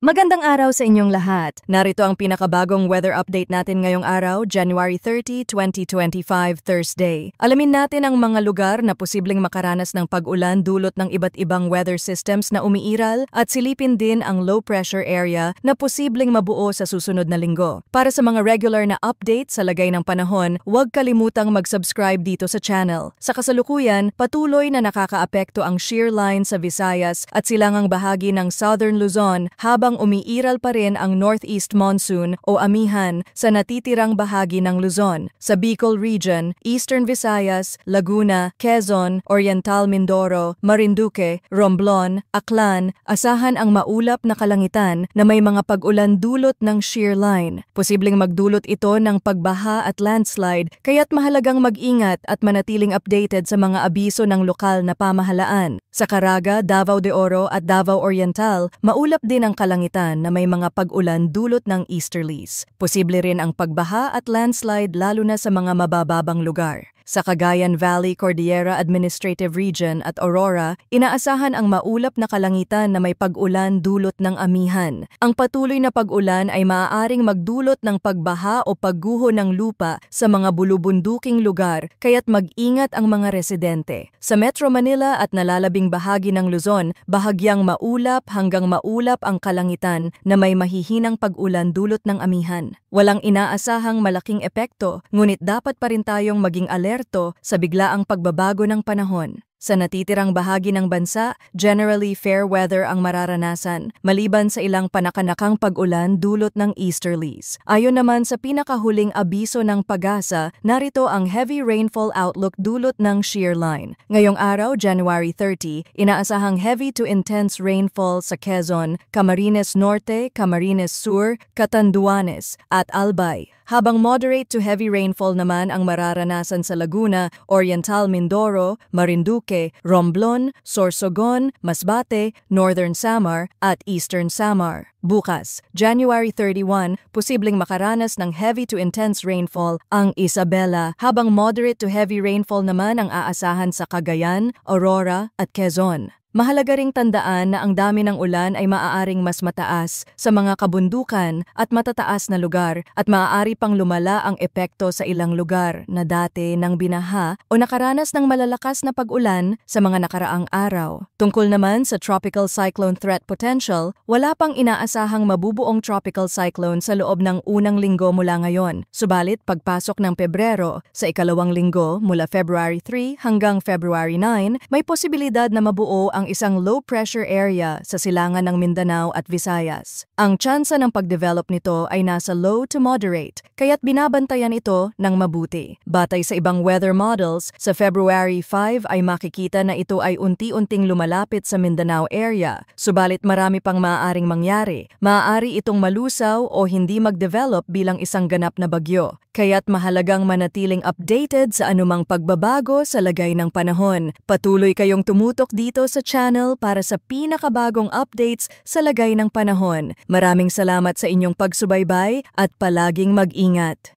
Magandang araw sa inyong lahat. Narito ang pinakabagong weather update natin ngayong araw, January 30, 2025, Thursday. Alamin natin ang mga lugar na posibleng makaranas ng pag-ulan dulot ng iba't ibang weather systems na umiiral at silipin din ang low pressure area na posibleng mabuo sa susunod na linggo. Para sa mga regular na update sa lagay ng panahon, huwag kalimutang mag-subscribe dito sa channel. Sa kasalukuyan, patuloy na nakakaapekto ang shear line sa Visayas at silangang bahagi ng Southern Luzon habang umiiral pa rin ang northeast monsoon o amihan sa natitirang bahagi ng Luzon. Sa Bicol Region, Eastern Visayas, Laguna, Quezon, Oriental Mindoro, Marinduque, Romblon, Aklan, asahan ang maulap na kalangitan na may mga pag-ulan dulot ng shear line. Posibleng magdulot ito ng pagbaha at landslide kaya't mahalagang mag-ingat at manatiling updated sa mga abiso ng lokal na pamahalaan. Sa Caraga, Davao de Oro at Davao Oriental, maulap din ang kalangitan na may mga pag-ulan dulot ng easterlies. Posible rin ang pagbaha at landslide lalo na sa mga mabababang lugar. Sa Cagayan Valley, Cordillera Administrative Region at Aurora, inaasahan ang maulap na kalangitan na may pag-ulan dulot ng amihan. Ang patuloy na pag-ulan ay maaaring magdulot ng pagbaha o pagguho ng lupa sa mga bulubunduking lugar kaya't mag-ingat ang mga residente. Sa Metro Manila at nalalabing bahagi ng Luzon, bahagyang maulap hanggang maulap ang kalangitan na may mahihinang pag-ulan dulot ng amihan. Walang inaasahang malaking epekto, ngunit dapat pa rin tayong maging alerto sa biglaang pagbabago ng panahon. Sa natitirang bahagi ng bansa, generally fair weather ang mararanasan, maliban sa ilang panakanakang pag-ulan dulot ng easterlies. Ayon naman sa pinakahuling abiso ng PAGASA, narito ang heavy rainfall outlook dulot ng shear line. Ngayong araw, January 30, inaasahang heavy to intense rainfall sa Quezon, Camarines Norte, Camarines Sur, Catanduanes, at Albay. Habang moderate to heavy rainfall naman ang mararanasan sa Laguna, Oriental Mindoro, Marinduque, Romblon, Sorsogon, Masbate, Northern Samar at Eastern Samar. Bukas, January 31, posibleng makaranas ng heavy to intense rainfall ang Isabela, habang moderate to heavy rainfall naman ang aasahan sa Cagayan, Aurora at Quezon. Mahalaga ring tandaan na ang dami ng ulan ay maaaring mas mataas sa mga kabundukan at matataas na lugar at maaari pang lumala ang epekto sa ilang lugar na dati nang binaha o nakaranas ng malalakas na pag-ulan sa mga nakaraang araw. Tungkol naman sa tropical cyclone threat potential, wala pang inaasahang mabubuong tropical cyclone sa loob ng unang linggo mula ngayon. Subalit pagpasok ng Pebrero sa ikalawang linggo mula February 3 hanggang February 9, may posibilidad na mabuo ang isang low-pressure area sa silangan ng Mindanao at Visayas. Ang tsansa ng pagdevelop nito ay nasa low to moderate, kaya't binabantayan ito ng mabuti. Batay sa ibang weather models, sa February 5 ay makikita na ito ay unti-unting lumalapit sa Mindanao area, subalit marami pang maaaring mangyari. Maaari itong malusaw o hindi mag-develop bilang isang ganap na bagyo, kaya't mahalagang manatiling updated sa anumang pagbabago sa lagay ng panahon. Patuloy kayong tumutok dito sa channel para sa pinakabagong updates sa lagay ng panahon. Maraming salamat sa inyong pagsubaybay at palaging mag-ingat.